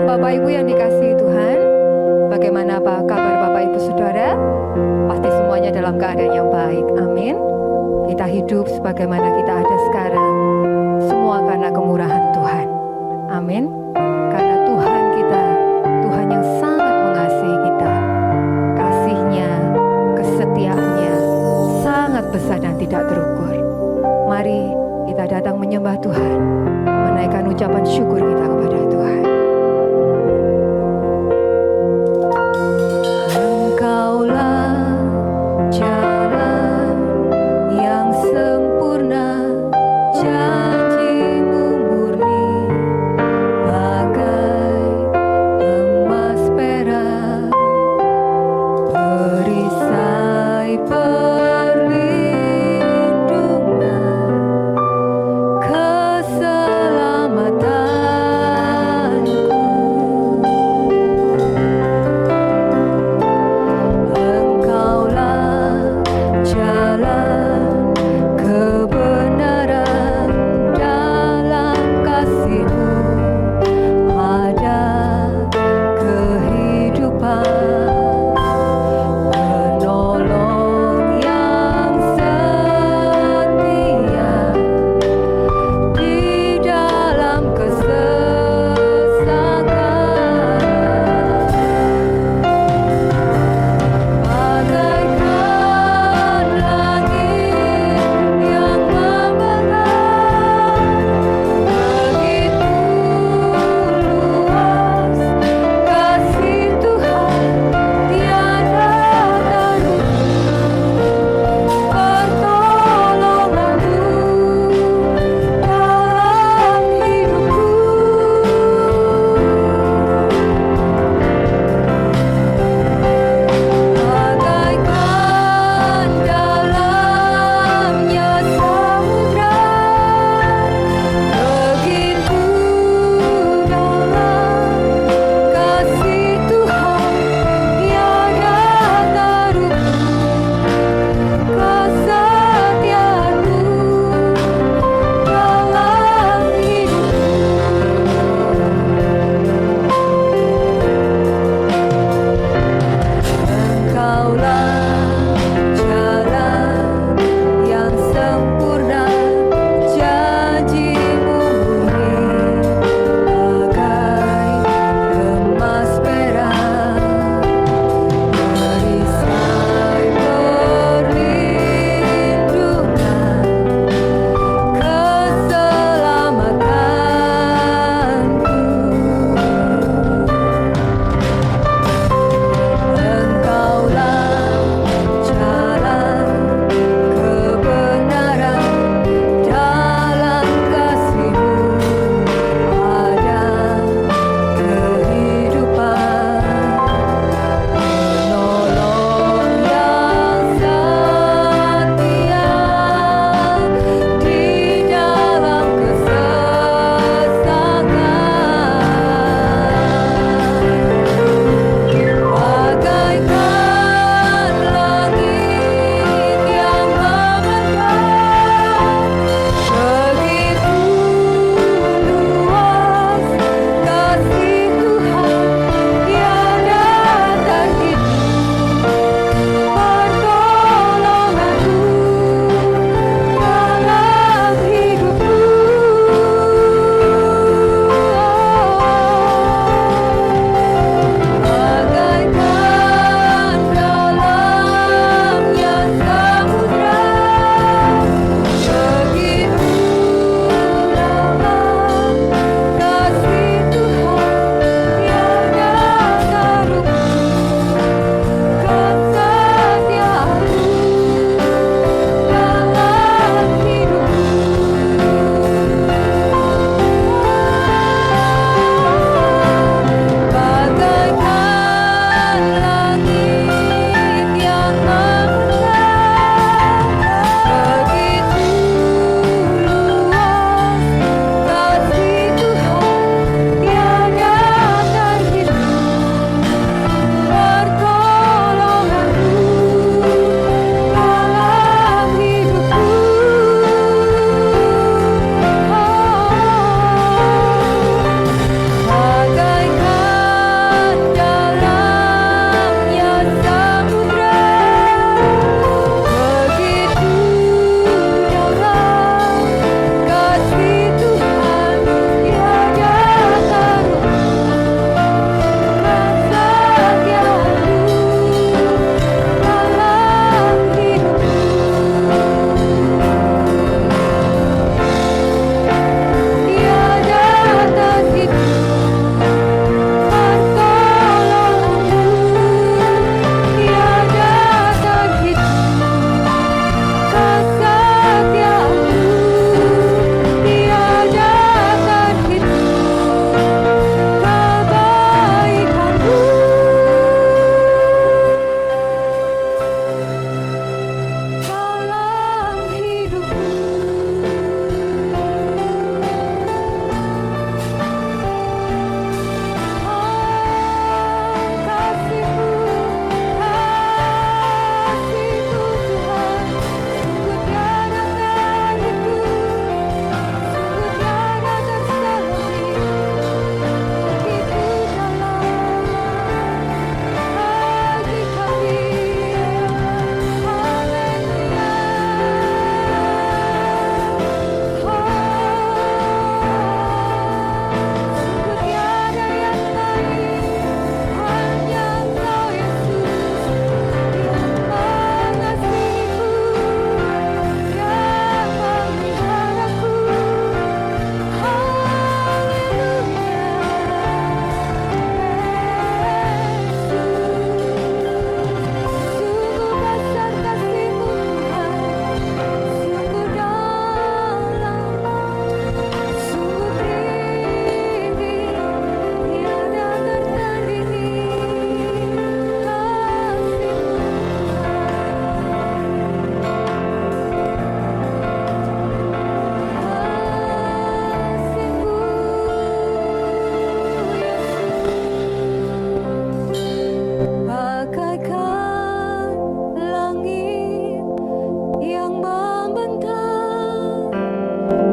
Shalom Bapak Ibu yang dikasihi Tuhan. Bagaimana kabar Bapak Ibu Saudara? Pasti semuanya dalam keadaan yang baik. Amin. Kita hidup sebagaimana kita ada sekarang, semua karena kemurahan Tuhan. Amin. Karena Tuhan kita, Tuhan yang sangat mengasihi kita. Kasih-Nya, kesetiaannya sangat besar dan tidak terukur. Mari kita datang menyembah Tuhan, menaikkan ucapan syukur kita kepada Tuhan. Engkaulah jalan yang sempurna, janji-Mu murni, bagai emas perak, perisai perlindungan, keselamatan.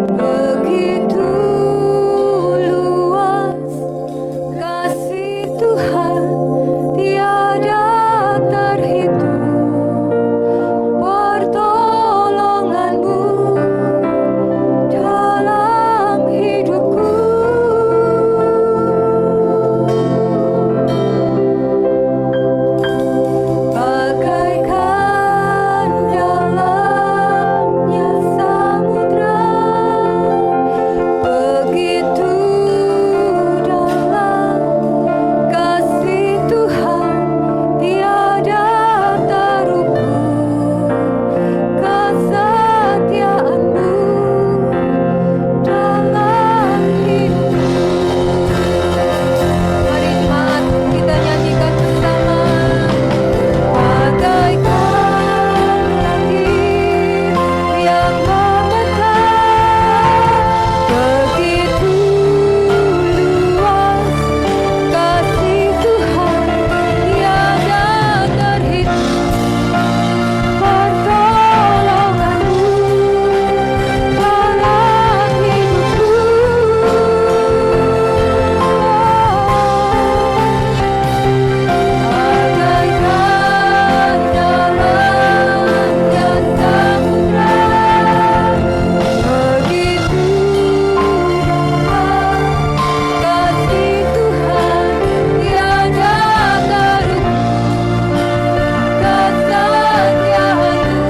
Begitu luas kasih Tuhan, tiada terhitung pertolonganmu dalam hidupku. Bagaikan dalamnya samudra, begitu dalam kasih Tuhan, tiada terukur kesetiaanmu dalam hidupku. Mari jemaat kita nyanyikan bersama. Bagaikan langit yang membentang, begitu luas kasih Tuhan, tiada terhitung pertolonganmu dalam hidupku. Bagaikan dalamnya samudra, begitu dalam kasih Tuhan, tiada terukur kesetiaanmu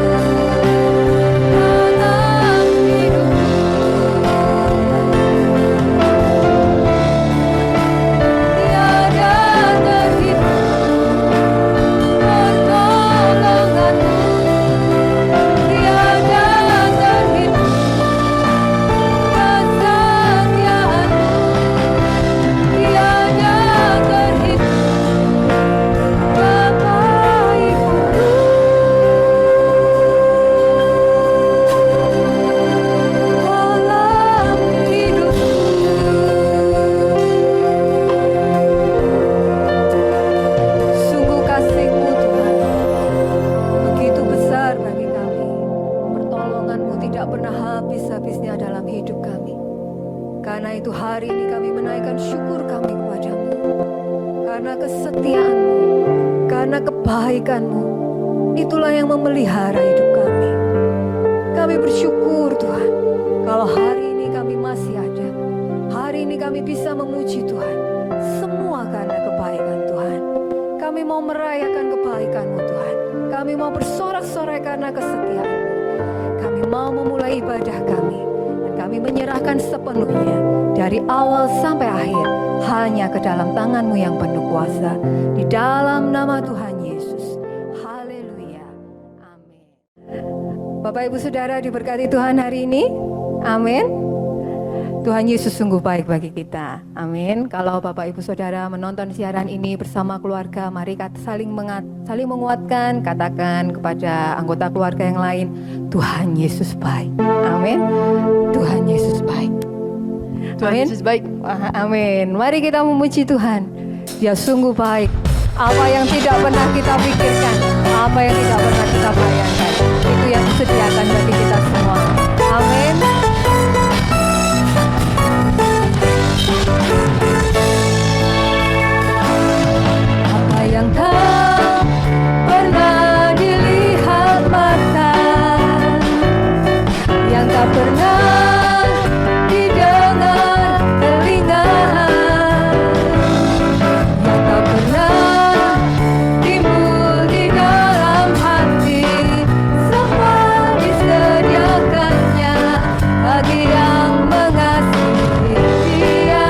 dalam hidupku. Tiada terhitung pertolonganmu, tiada terhitung kesetiaanmu, tiada terhitung kebaikanmu dalam hidupku. Sungguh kasih-Mu Tuhan begitu besar bagi kami. Pertolongan-Mu tidak pernah habis-habisnya dalam hidup kami. Karena itu hari ini kami menaikkan syukur kami kepadamu. Karena kesetiaan-Mu, karena kebaikan-Mu, itulah yang memelihara hidup kami. Kami bersyukur Tuhan, kalau hari ini kami masih ada. Hari ini kami bisa memuji Tuhan. Semua karena kebaikan Tuhan. Kami mau merayakan kebaikan-Mu Tuhan. Kami mau bersorak-sorai karena kesetiaan-Mu. Kami mau memulai ibadah kami. Dan kami menyerahkan sepenuhnya dari awal sampai akhir hanya ke dalam tangan-Mu yang penuh kuasa. Di dalam nama Tuhan Yesus. Haleluya. Amin. Bapak Ibu Saudara diberkati Tuhan hari ini. Amin. Tuhan Yesus sungguh baik bagi kita. Amin. Kalau Bapak Ibu Saudara menonton siaran ini bersama keluarga, mari kita saling menguatkan, katakan kepada anggota keluarga yang lain, Tuhan Yesus baik. Amin. Tuhan Yesus baik. Tuhan Amin. Yesus baik. Amin. Mari kita memuji Tuhan. Dia sungguh baik. Apa yang tidak pernah kita pikirkan, apa yang tidak pernah kita bayangkan, itu yang disediakan bagi kita semua. Amin. Apa yang tak pernah dilihat mata, yang tak pernah didengar telinga, yang tak pernah timbul di dalam hati, semua disediakannya bagi yang mengasihi Dia.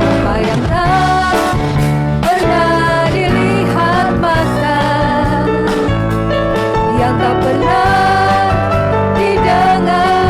Apa yang tak pernah dilihat mata, yang tak pernah didengar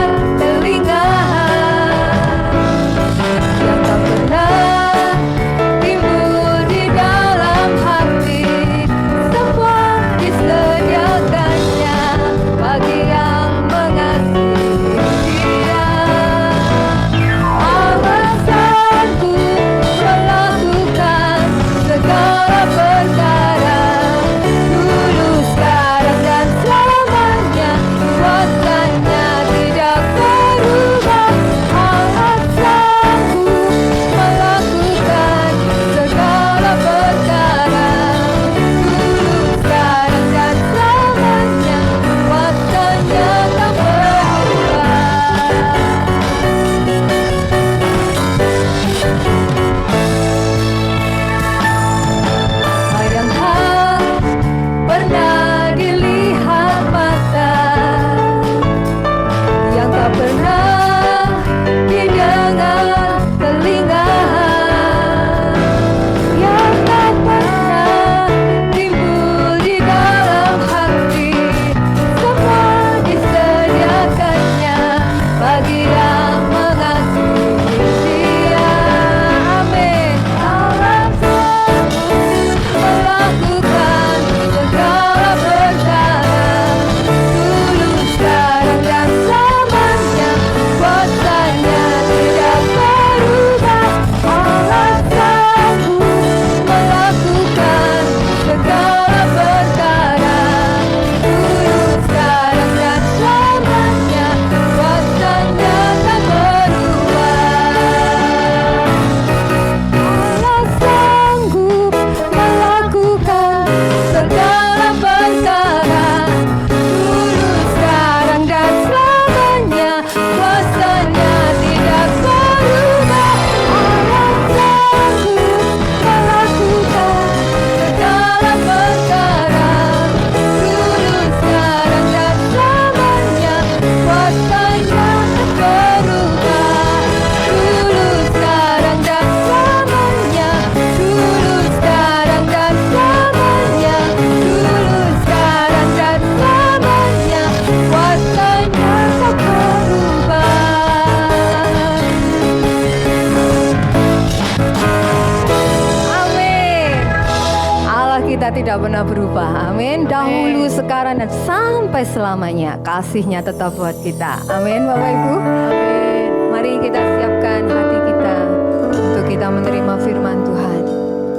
tidak pernah berubah. Amin. Dahulu, sekarang, dan sampai selamanya kasih-Nya tetap buat kita. Amin, Bapak Ibu. Amin. Mari kita siapkan hati kita untuk kita menerima firman Tuhan.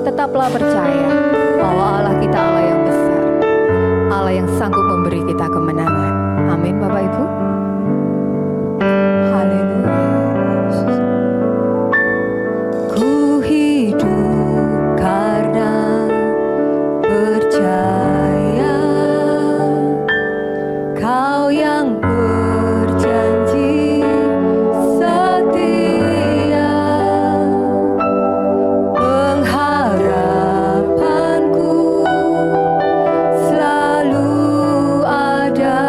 Tetaplah percaya bahwa Allah kita Allah yang besar, Allah yang sanggup memberi kita kemenangan. Amin, Bapak Ibu. Haleluya. Ku hidup karena percaya Kau yang berjanji setia, pengharapanku selalu ada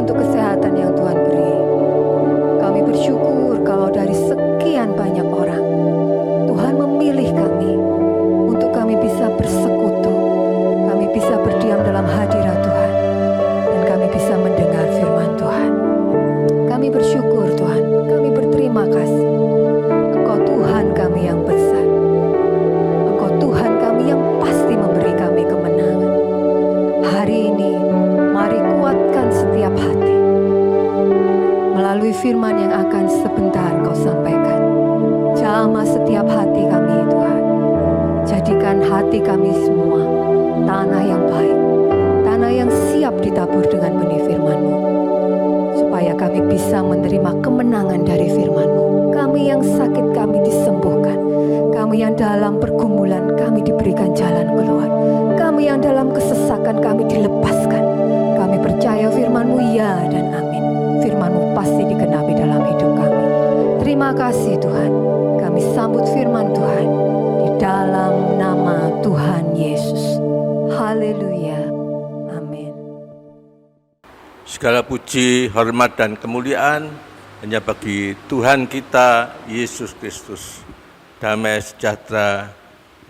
untuk kesehatan yang Tuhan beri. Kami bersyukur kalau dari sekian banyak orang, Tuhan memilih kami untuk kami bisa bersekutu, kami bisa berdiam dalam hadirat Tuhan, dan kami bisa mendengar firman Tuhan. Kami bersyukur Tuhan, kami berterima kasih. Engkau Tuhan kami yang besar. Engkau Tuhan kami yang pasti memberi kami kemenangan. Hari ini, mari kuatkan setiap hati. Melalui firman yang akan sebentar Kau sampaikan. Jamah setiap hati kami Tuhan. Jadikan hati kami semua tanah yang baik, tanah yang siap ditabur dengan benih firman-Mu, supaya kami bisa menerima kemenangan dari firman-Mu. Kami yang sakit kami disembuhkan, kami yang dalam pergumulan kami diberikan jalan keluar, kami yang dalam kesesakan kami dilepaskan. Kami percaya firman-Mu ya dan amin. Firman-Mu pasti digenapi dalam hidup kami. Terima kasih Tuhan, kami sambut firman Tuhan di dalam nama Tuhan Yesus. Haleluya. Amin. Segala puji, hormat, dan kemuliaan hanya bagi Tuhan kita, Yesus Kristus. Damai sejahtera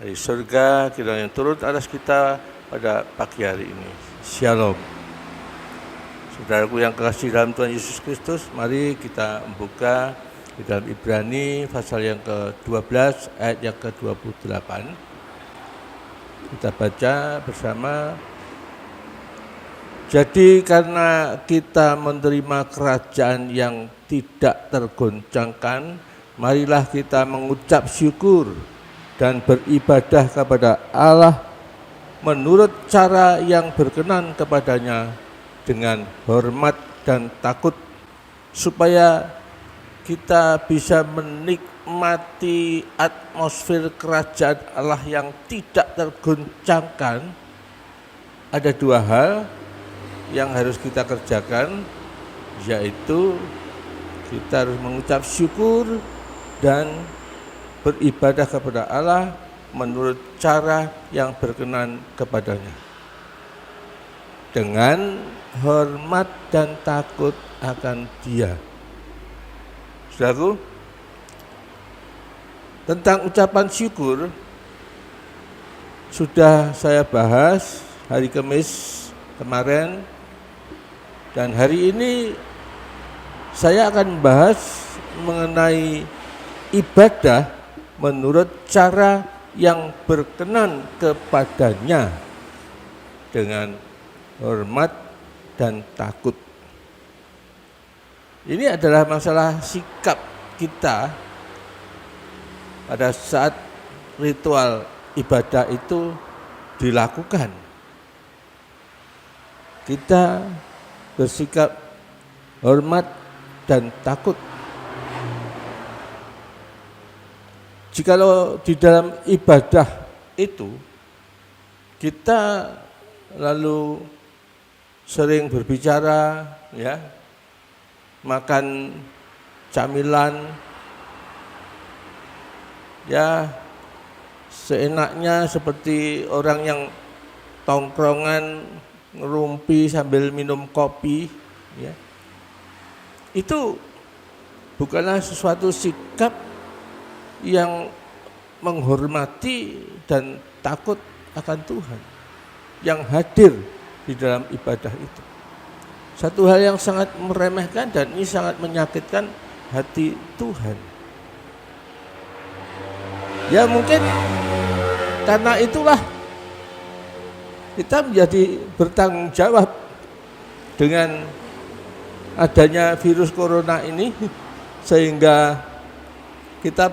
dari surga kiranya turun atas kita pada pagi hari ini. Shalom. Saudaraku yang kekasih dalam Tuhan Yesus Kristus, mari kita membuka di dalam Ibrani pasal yang ke-12 ayat yang ke-28. Kita baca bersama. Jadi karena kita menerima kerajaan yang tidak tergoncangkan, marilah kita mengucap syukur dan beribadah kepada Allah menurut cara yang berkenan kepadanya dengan hormat dan takut, supaya kita bisa menikmati atmosfer kerajaan Allah yang tidak tergoncangkan. Ada dua hal yang harus kita kerjakan, yaitu kita harus mengucap syukur dan beribadah kepada Allah menurut cara yang berkenan kepadanya, dengan hormat dan takut akan Dia. Saudaraku, tentang ucapan syukur sudah saya bahas hari Kamis kemarin, dan hari ini saya akan membahas mengenai ibadah menurut cara yang berkenan kepadanya dengan hormat dan takut. Ini adalah masalah sikap kita pada saat ritual ibadah itu dilakukan. Kita bersikap hormat dan takut. Jikalau di dalam ibadah itu kita lalu sering berbicara, ya, makan camilan, ya, seenaknya seperti orang yang tongkrongan ngerumpi sambil minum kopi, ya, itu bukanlah sesuatu sikap yang menghormati dan takut akan Tuhan yang hadir di dalam ibadah itu. Satu hal yang sangat meremehkan, dan ini sangat menyakitkan hati Tuhan. Ya mungkin karena itulah kita menjadi bertanggung jawab dengan adanya virus corona ini, sehingga kita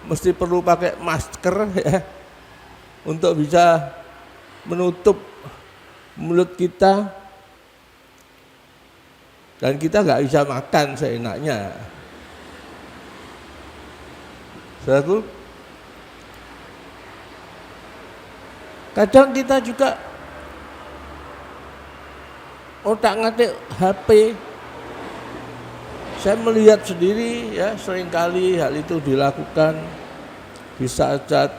mesti perlu pakai masker, ya, untuk bisa menutup mulut kita, dan kita nggak bisa makan seenaknya. Saudaraku, kadang kita juga otak-ngatik HP. Saya melihat sendiri, ya, seringkali hal itu dilakukan di saat-saat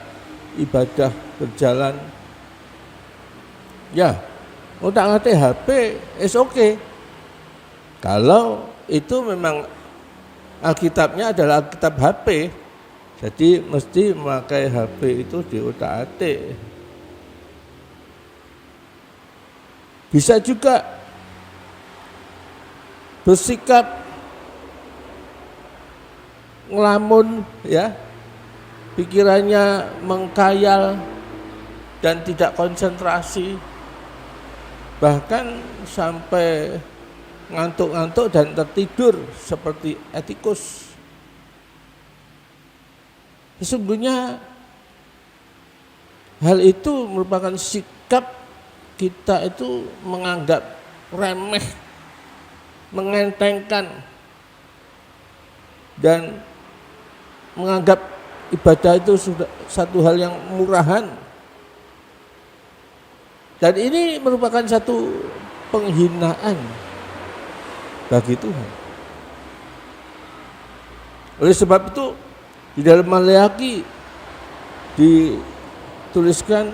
ibadah berjalan. Ya, otak-ngatik HP is okay. Kalau itu memang Alkitabnya adalah Alkitab HP, jadi mesti memakai HP itu diutak-atik. Bisa juga bersikap ngelamun, ya, pikirannya mengkayal dan tidak konsentrasi, bahkan sampai ngantuk-ngantuk dan tertidur seperti Etikus. Sesungguhnya hal itu merupakan sikap kita itu menganggap remeh, mengentengkan, dan menganggap ibadah itu sudah satu hal yang murahan. Dan ini merupakan satu penghinaan bagi Tuhan. Oleh sebab itu di dalam Maleakhi dituliskan,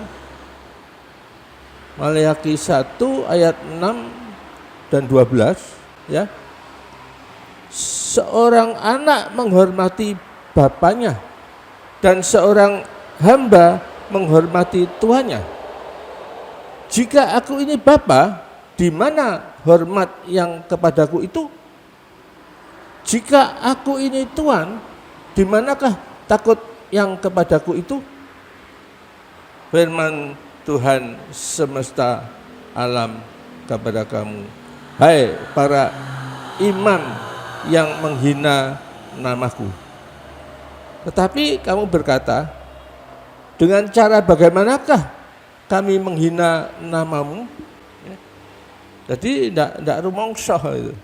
Maleakhi 1 ayat 6 dan 12, ya. Seorang anak menghormati bapaknya dan seorang hamba menghormati tuannya. Jika aku ini bapa, di mana hormat yang kepadaku itu? Jika aku ini tuan, di manakah takut yang kepadaku itu? Firman Tuhan semesta alam kepada kamu, hai para imam yang menghina namaku. Tetapi kamu berkata, dengan cara bagaimanakah kami menghina namamu? Jadi tidak rumongsoh itu.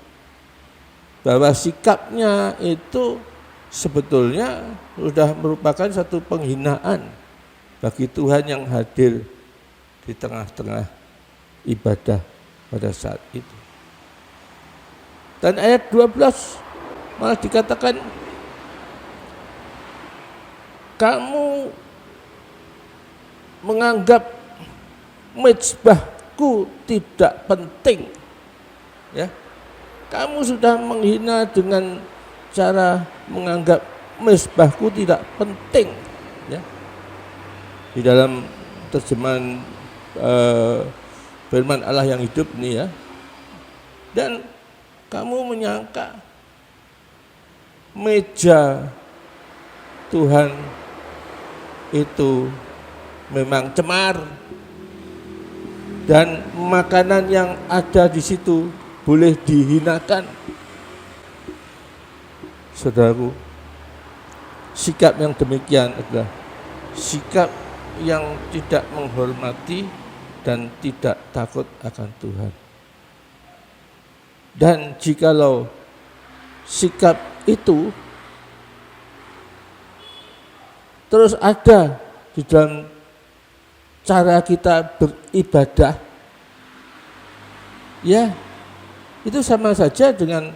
Bahwa sikapnya itu sebetulnya sudah merupakan satu penghinaan bagi Tuhan yang hadir di tengah-tengah ibadah pada saat itu. Dan ayat 12 malah dikatakan, kamu menganggap mezbahku tidak penting, ya. Kamu sudah menghina dengan cara menganggap mezbahku tidak penting, ya. Di dalam terjemahan firman Allah yang hidup ini, ya. Dan kamu menyangka meja Tuhan itu memang cemar dan makanan yang ada di situ boleh dihinakan. Saudaraku, sikap yang demikian adalah sikap yang tidak menghormati dan tidak takut akan Tuhan. Dan jikalau sikap itu terus ada di dalam cara kita beribadah, ya, itu sama saja dengan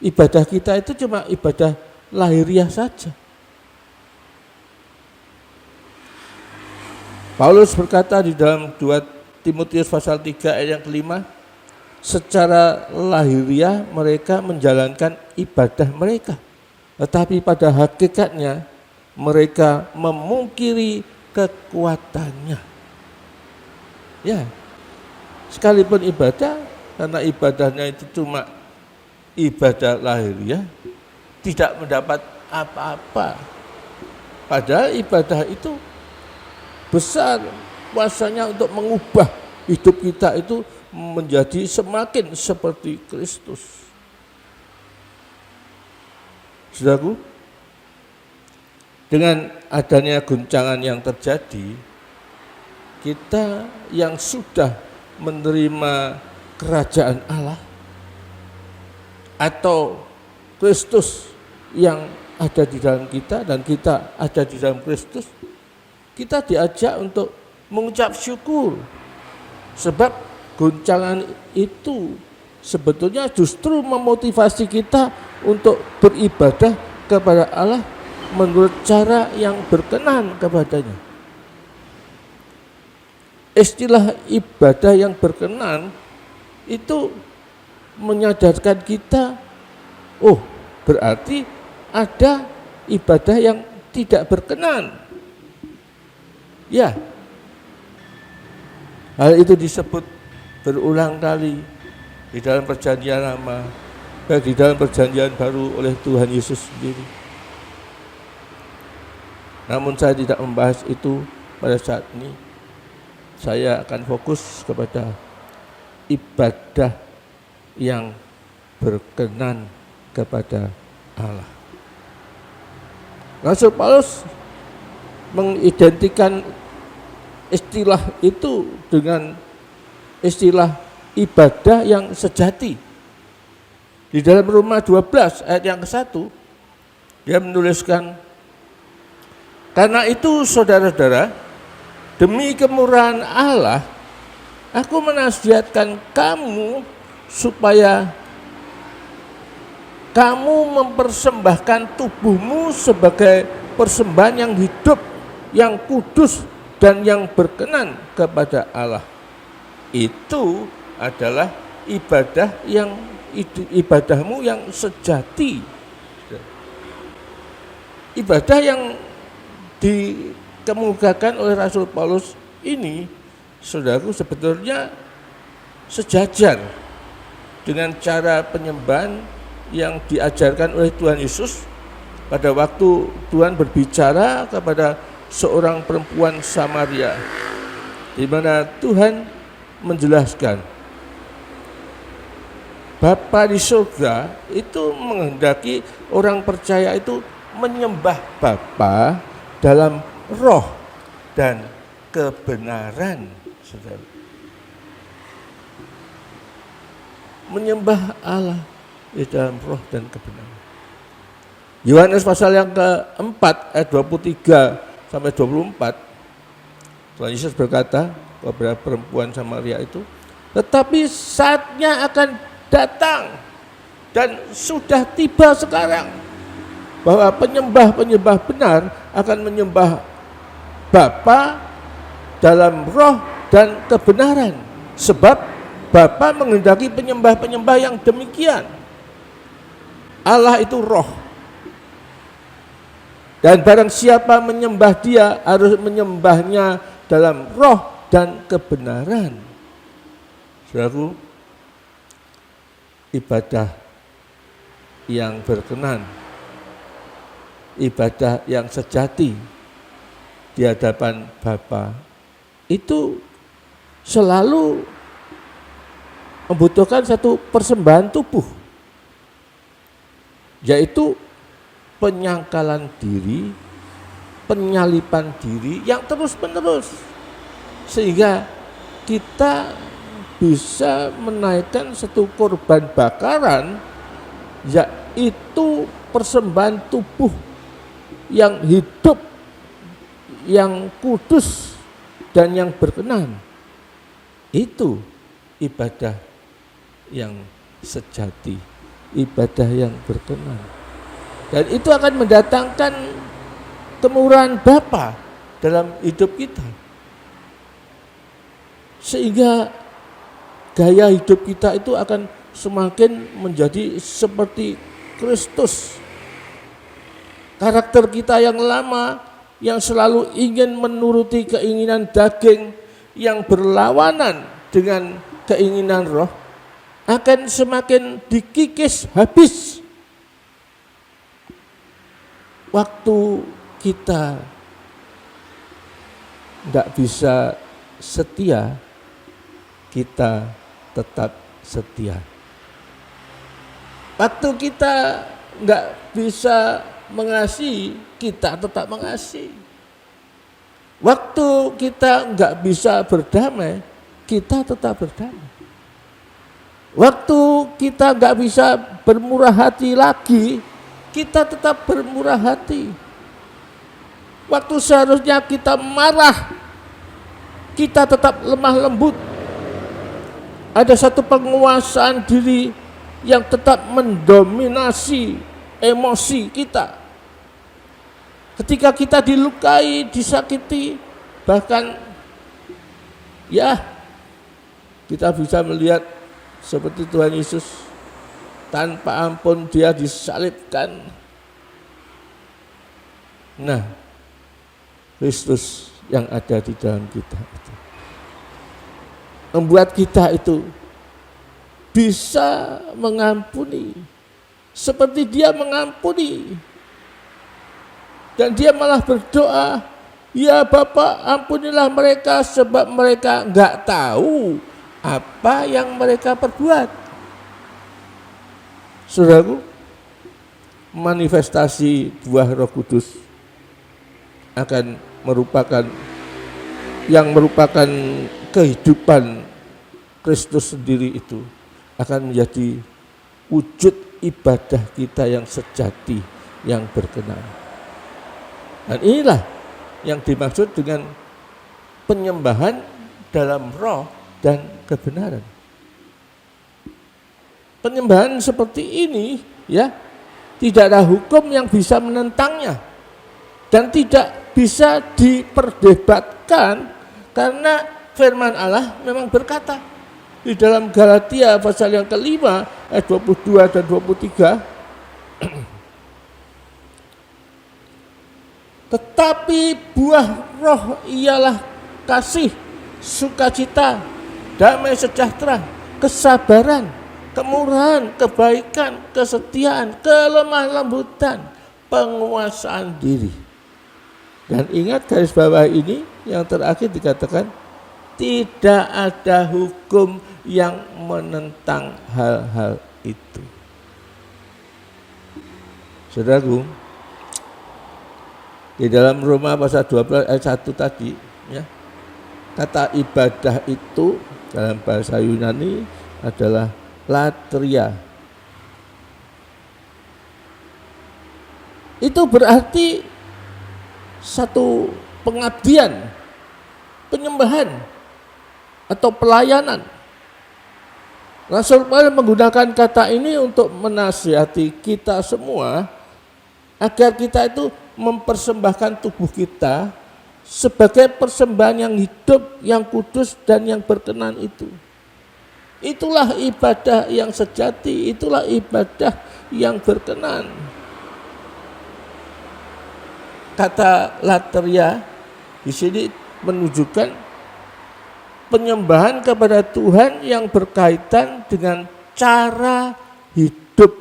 ibadah kita itu cuma ibadah lahiriah saja. Paulus berkata di dalam 2 Timotius pasal 3 ayat yang kelima, secara lahiriah mereka menjalankan ibadah mereka, tetapi pada hakikatnya mereka memungkiri kekuatannya. Ya, sekalipun ibadah, karena ibadahnya itu cuma ibadah lahiriah, tidak mendapat apa-apa. Padahal ibadah itu besar kuasanya untuk mengubah hidup kita itu menjadi semakin seperti Kristus. Saudaraku, dengan adanya guncangan yang terjadi, kita yang sudah menerima kerajaan Allah atau Kristus yang ada di dalam kita dan kita ada di dalam Kristus, kita diajak untuk mengucap syukur, sebab guncangan itu sebetulnya justru memotivasi kita untuk beribadah kepada Allah menurut cara yang berkenan kepadanya. Istilah ibadah yang berkenan itu menyadarkan kita, oh berarti ada ibadah yang tidak berkenan. Ya, hal itu disebut berulang kali di dalam perjanjian lama, baik di dalam perjanjian baru oleh Tuhan Yesus sendiri. Namun saya tidak membahas itu pada saat ini. Saya akan fokus kepada ibadah yang berkenan kepada Allah. Rasul Paulus mengidentikan istilah itu dengan istilah ibadah yang sejati. Di dalam Roma 12 ayat yang ke-1, dia menuliskan, karena itu saudara-saudara, demi kemurahan Allah, aku menasihatkan kamu supaya kamu mempersembahkan tubuhmu sebagai persembahan yang hidup, yang kudus, dan yang berkenan kepada Allah. Itu adalah ibadahmu yang sejati. Ibadah yang dikemukakan oleh Rasul Paulus ini, saudaraku, sebetulnya sejajar dengan cara penyembahan yang diajarkan oleh Tuhan Yesus pada waktu Tuhan berbicara kepada seorang perempuan Samaria, di mana Tuhan menjelaskan Bapa di surga itu menghendaki orang percaya itu menyembah Bapa dalam roh dan kebenaran, saudara. Menyembah Allah di dalam roh dan kebenaran. Yohanes pasal yang keempat ayat 23 sampai 24, Tuhan Yesus berkata kepada perempuan Samaria itu, tetapi saatnya akan datang dan sudah tiba sekarang bahwa penyembah-penyembah benar akan menyembah Bapa dalam roh dan kebenaran, sebab Bapa menghendaki penyembah-penyembah yang demikian. Allah itu roh, dan barang siapa menyembah Dia harus menyembahnya dalam roh dan kebenaran. Saudaraku, ibadah yang berkenan, ibadah yang sejati di hadapan Bapa itu selalu membutuhkan satu persembahan tubuh, yaitu penyangkalan diri, penyalipan diri yang terus-menerus, sehingga kita bisa menaikkan satu korban bakaran, yaitu persembahan tubuh yang hidup, yang kudus, dan yang berkenan. Itu ibadah yang sejati, ibadah yang berkenan. Dan itu akan mendatangkan kemurahan Bapa dalam hidup kita, sehingga gaya hidup kita itu akan semakin menjadi seperti Kristus. Karakter kita yang lama, yang selalu ingin menuruti keinginan daging, yang berlawanan dengan keinginan roh, akan semakin dikikis habis. Waktu kita tidak bisa setia, kita tetap setia. Waktu kita nggak bisa mengasihi, kita tetap mengasihi. Waktu kita nggak bisa berdamai, kita tetap berdamai. Waktu kita nggak bisa bermurah hati lagi, kita tetap bermurah hati. Waktu seharusnya kita marah, kita tetap lemah lembut. Ada satu penguasaan diri yang tetap mendominasi emosi kita. Ketika kita dilukai, disakiti, bahkan ya kita bisa melihat seperti Tuhan Yesus tanpa ampun dia disalibkan. Nah, Kristus yang ada di dalam kita itu membuat kita itu bisa mengampuni seperti dia mengampuni. Dan dia malah berdoa, ya Bapa, ampunilah mereka sebab mereka enggak tahu apa yang mereka perbuat. Saudaraku, manifestasi buah Roh Kudus akan merupakan kehidupan Kristus sendiri itu akan menjadi wujud ibadah kita yang sejati, yang berkenan. Dan inilah yang dimaksud dengan penyembahan dalam roh dan kebenaran. Penyembahan seperti ini ya, tidak ada hukum yang bisa menentangnya dan tidak bisa diperdebatkan karena firman Allah memang berkata di dalam Galatia pasal yang kelima ayat 22 dan 23, tetapi buah roh ialah kasih, sukacita, damai sejahtera, kesabaran, kemurahan, kebaikan, kesetiaan, kelemah lembutan, penguasaan diri. Dan ingat garis bawah ini yang terakhir dikatakan, tidak ada hukum yang menentang hal-hal itu. Saudaraku, di dalam Roma pasal 12 ayat 1 tadi ya, kata ibadah itu dalam bahasa Yunani adalah latria. Itu berarti satu pengabdian, penyembahan atau pelayanan. Rasul Paulus menggunakan kata ini untuk menasihati kita semua agar kita itu mempersembahkan tubuh kita sebagai persembahan yang hidup, yang kudus dan yang berkenan itu. Itulah ibadah yang sejati, itulah ibadah yang berkenan. Kata latria di sini menunjukkan penyembahan kepada Tuhan yang berkaitan dengan cara hidup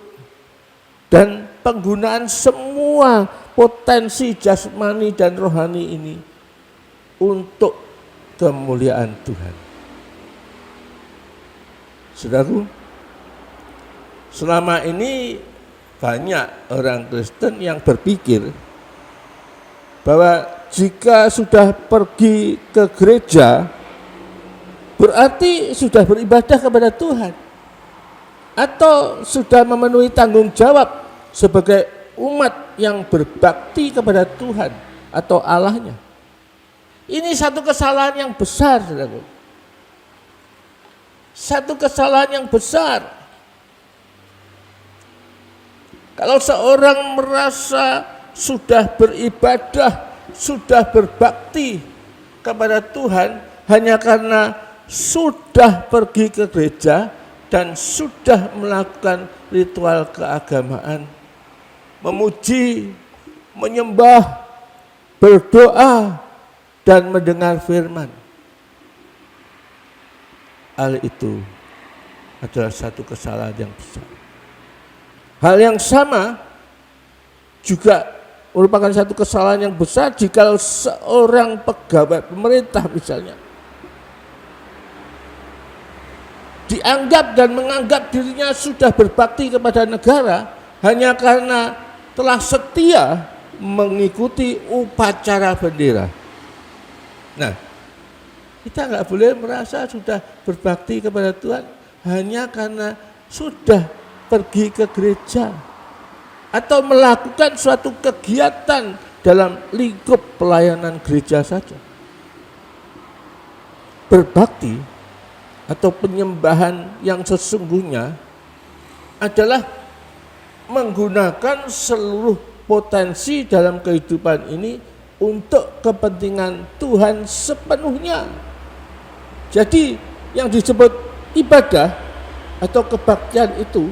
dan penggunaan semua potensi jasmani dan rohani ini untuk kemuliaan Tuhan. Saudaraku, selama ini banyak orang Kristen yang berpikir bahwa jika sudah pergi ke gereja berarti sudah beribadah kepada Tuhan atau sudah memenuhi tanggung jawab sebagai umat yang berbakti kepada Tuhan atau Allahnya. Ini satu kesalahan yang besar, saudaraku. Satu kesalahan yang besar. Kalau seorang merasa sudah beribadah, sudah berbakti kepada Tuhan hanya karena sudah pergi ke gereja dan sudah melakukan ritual keagamaan, memuji, menyembah, berdoa, dan mendengar firman. Hal itu adalah satu kesalahan yang besar. Hal yang sama juga merupakan satu kesalahan yang besar jika seorang pegawai pemerintah misalnya dianggap dan menganggap dirinya sudah berbakti kepada negara hanya karena telah setia mengikuti upacara bendera. Nah, kita nggak boleh merasa sudah berbakti kepada Tuhan hanya karena sudah pergi ke gereja atau melakukan suatu kegiatan dalam lingkup pelayanan gereja saja. Berbakti atau penyembahan yang sesungguhnya adalah menggunakan seluruh potensi dalam kehidupan ini untuk kepentingan Tuhan sepenuhnya. Jadi yang disebut ibadah atau kebaktian itu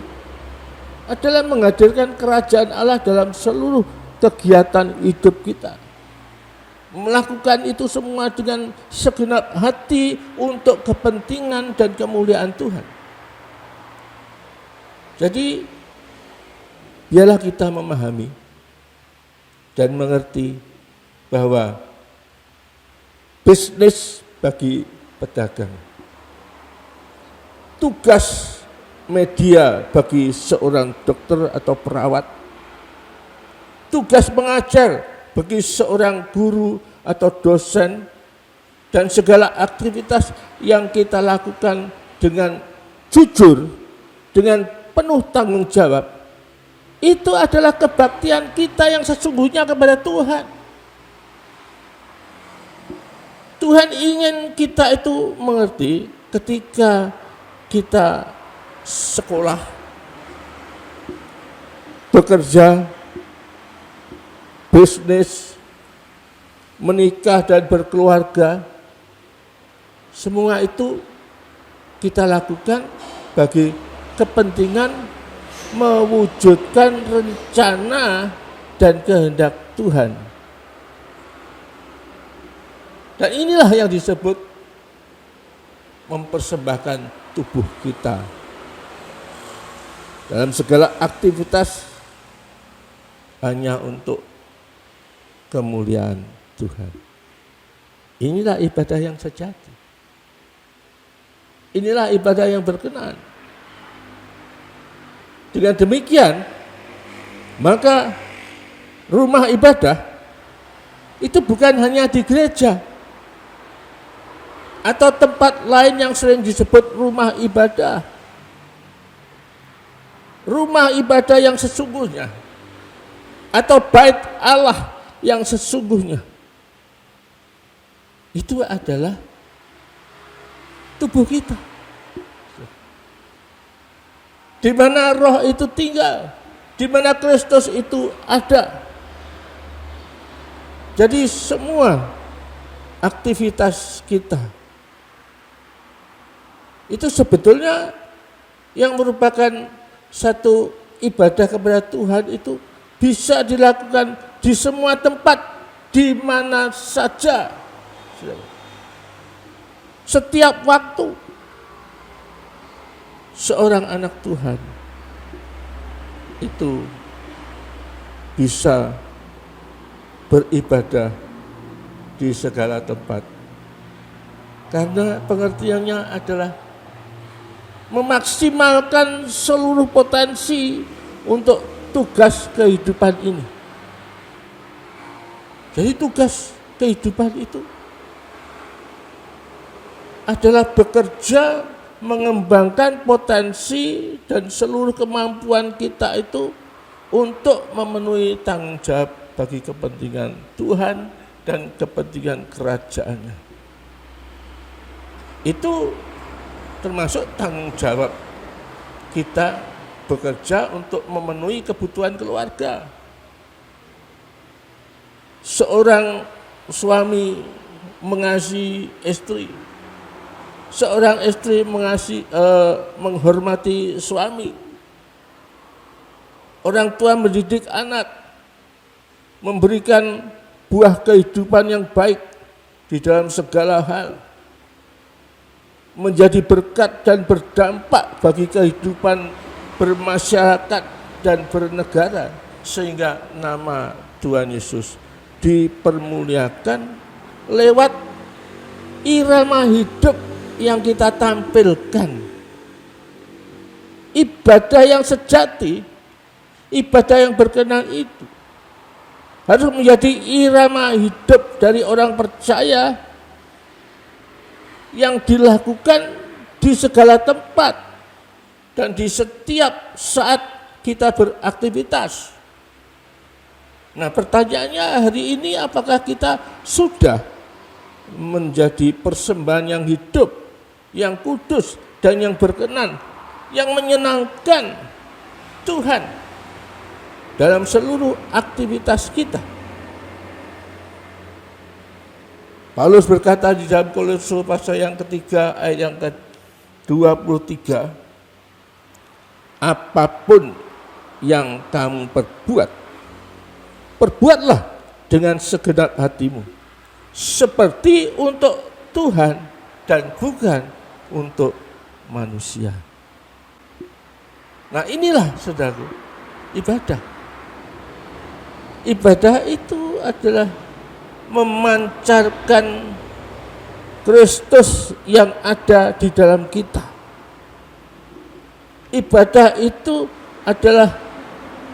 adalah menghadirkan kerajaan Allah dalam seluruh kegiatan hidup kita. Melakukan itu semua dengan segenap hati untuk kepentingan dan kemuliaan Tuhan. Jadi biarlah kita memahami dan mengerti bahwa bisnis bagi pedagang, tugas media bagi seorang dokter atau perawat, tugas mengajar bagi seorang guru atau dosen, dan segala aktivitas yang kita lakukan dengan jujur, dengan penuh tanggung jawab, itu adalah kebaktian kita yang sesungguhnya kepada Tuhan. Tuhan ingin kita itu mengerti ketika kita sekolah, bekerja, bisnis, menikah dan berkeluarga, semua itu kita lakukan bagi kepentingan mewujudkan rencana dan kehendak Tuhan. Dan inilah yang disebut mempersembahkan tubuh kita dalam segala aktivitas hanya untuk kemuliaan Tuhan. Inilah ibadah yang sejati. Inilah ibadah yang berkenan. Dengan demikian, maka rumah ibadah itu bukan hanya di gereja atau tempat lain yang sering disebut rumah ibadah. Rumah ibadah yang sesungguhnya atau bait Allah yang sesungguhnya itu adalah tubuh kita, di mana roh itu tinggal, di mana Kristus itu ada. Jadi semua aktivitas kita itu sebetulnya yang merupakan satu ibadah kepada Tuhan itu bisa dilakukan di semua tempat, di mana saja, setiap waktu. Seorang anak Tuhan itu bisa beribadah di segala tempat, karena pengertiannya adalah memaksimalkan seluruh potensi untuk tugas kehidupan ini. Jadi tugas kehidupan itu adalah bekerja mengembangkan potensi dan seluruh kemampuan kita itu untuk memenuhi tanggung jawab bagi kepentingan Tuhan dan kepentingan kerajaannya. Itu termasuk tanggung jawab kita bekerja untuk memenuhi kebutuhan keluarga. Seorang suami mengasihi istri, seorang istri menghormati suami, orang tua mendidik anak, memberikan buah kehidupan yang baik di dalam segala hal, menjadi berkat dan berdampak bagi kehidupan bermasyarakat dan bernegara, sehingga nama Tuhan Yesus dipermuliakan lewat irama hidup yang kita tampilkan. Ibadah yang sejati, ibadah yang berkenan itu harus menjadi irama hidup dari orang percaya yang dilakukan di segala tempat dan di setiap saat kita beraktivitas. Nah, pertanyaannya hari ini, apakah kita sudah menjadi persembahan yang hidup, yang kudus dan yang berkenan, yang menyenangkan Tuhan dalam seluruh aktivitas kita? Paulus berkata di dalam Kolose pasal yang ketiga ayat yang ke-23, apapun yang kamu perbuat, perbuatlah dengan segenap hatimu, seperti untuk Tuhan dan bukan untuk manusia. Nah inilah saudaraku, ibadah. Ibadah itu adalah memancarkan Kristus yang ada di dalam kita. Ibadah itu adalah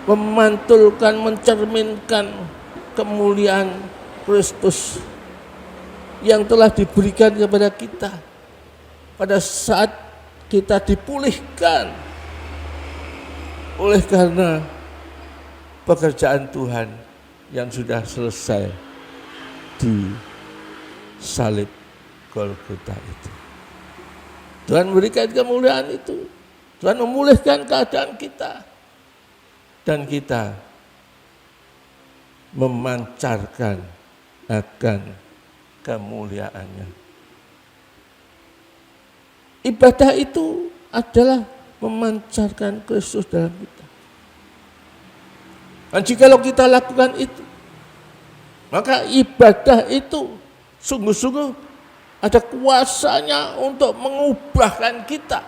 memantulkan, mencerminkan kemuliaan Kristus yang telah diberikan kepada kita pada saat kita dipulihkan oleh karena pekerjaan Tuhan yang sudah selesai di salib Golgota itu. Tuhan memberikan kemuliaan itu. Tuhan memulihkan keadaan kita. Dan kita memancarkan akan kemuliaannya. Ibadah itu adalah memancarkan Kristus dalam kita. Dan jikalau kita lakukan itu, maka ibadah itu sungguh-sungguh ada kuasanya untuk mengubahkan kita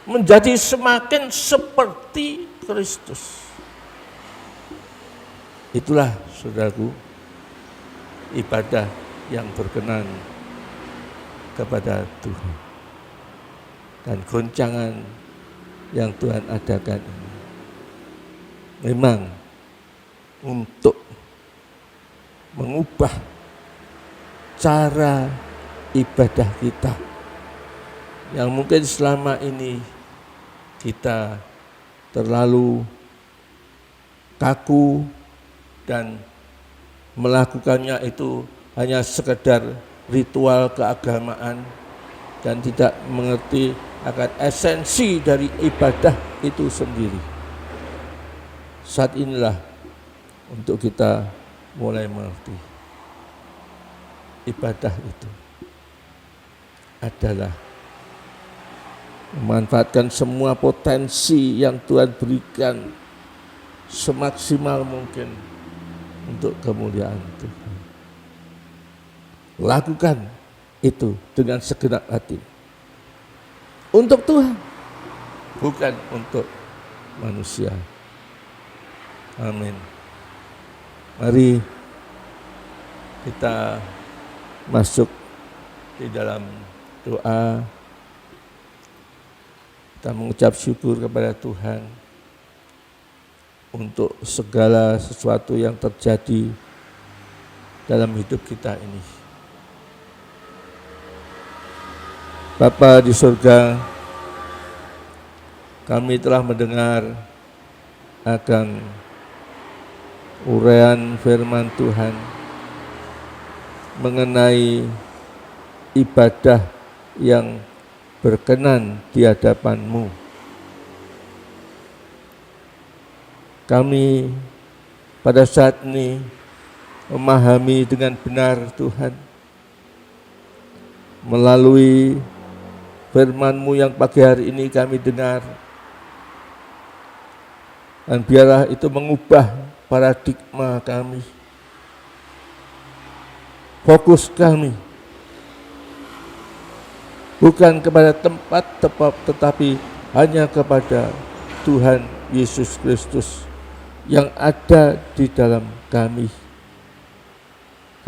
menjadi semakin seperti Kristus. Itulah saudaraku, ibadah yang berkenan kepada Tuhan. Dan goncangan yang Tuhan adakan ini memang untuk mengubah cara ibadah kita yang mungkin selama ini kita terlalu kaku dan melakukannya itu hanya sekedar ritual keagamaan dan tidak mengerti akan esensi dari ibadah itu sendiri. Saat inilah untuk kita mulai mengerti ibadah itu adalah memanfaatkan semua potensi yang Tuhan berikan semaksimal mungkin untuk kemuliaan Tuhan. Lakukan itu dengan segenap hati untuk Tuhan, bukan untuk manusia. Amin. Mari kita masuk di dalam doa. Kita mengucap syukur kepada Tuhan untuk segala sesuatu yang terjadi dalam hidup kita ini. Bapa di surga, kami telah mendengar akan uraian firman Tuhan mengenai ibadah yang berkenan di hadapan-Mu. Kami pada saat ini memahami dengan benar Tuhan melalui firman-Mu yang pagi hari ini kami dengar, dan biarlah itu mengubah paradigma kami, fokus kami bukan kepada tempat tetapi hanya kepada Tuhan Yesus Kristus yang ada di dalam kami.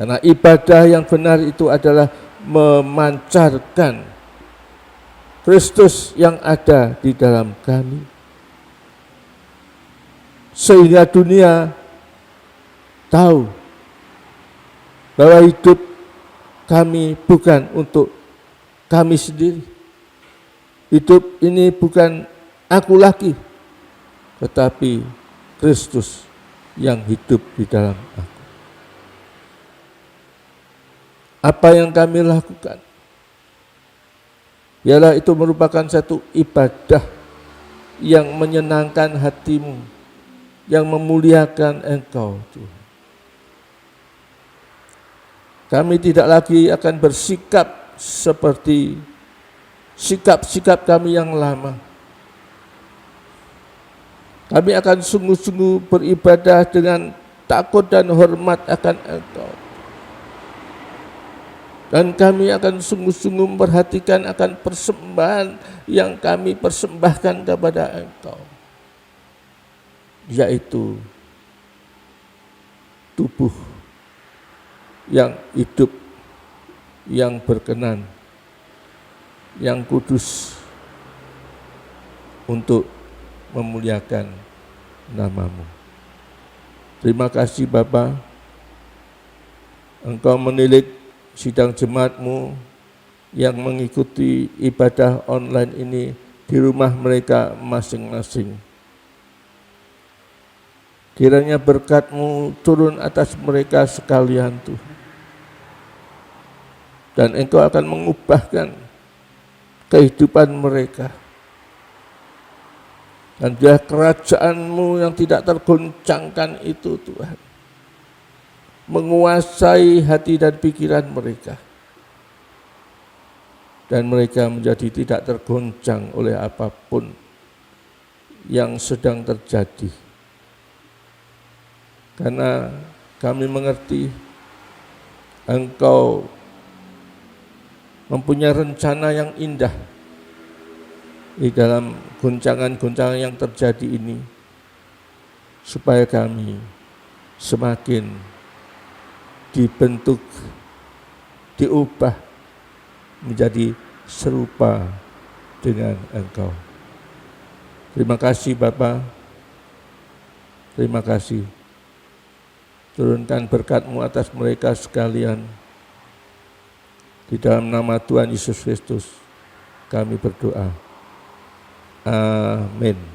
Karena ibadah yang benar itu adalah memancarkan Kristus yang ada di dalam kami, sehingga dunia tahu bahwa hidup kami bukan untuk kami sendiri. Hidup ini bukan aku lagi, tetapi Kristus yang hidup di dalam aku. Apa yang kami lakukan, ialah itu merupakan satu ibadah yang menyenangkan hati-Mu, yang memuliakan Engkau Tuhan. Kami tidak lagi akan bersikap seperti sikap-sikap kami yang lama. Kami akan sungguh-sungguh beribadah dengan takut dan hormat akan Engkau. Dan kami akan sungguh-sungguh memperhatikan akan persembahan yang kami persembahkan kepada Engkau, yaitu tubuh yang hidup, yang berkenan, yang kudus, untuk memuliakan nama-Mu. Terima kasih Bapa, Engkau menilik sidang jemaat-Mu yang mengikuti ibadah online ini di rumah mereka masing-masing. Kiranya berkat-Mu turun atas mereka sekalian Tuhan. Dan Engkau akan mengubahkan kehidupan mereka. Dan biar kerajaan-Mu yang tidak tergoncangkan itu Tuhan menguasai hati dan pikiran mereka. Dan mereka menjadi tidak tergoncang oleh apapun yang sedang terjadi. Karena kami mengerti Engkau mempunyai rencana yang indah di dalam goncangan-goncangan yang terjadi ini, supaya kami semakin dibentuk, diubah menjadi serupa dengan Engkau. Terima kasih Bapa, terima kasih. Turunkan berkat-Mu atas mereka sekalian. Di dalam nama Tuhan Yesus Kristus kami berdoa. Amin.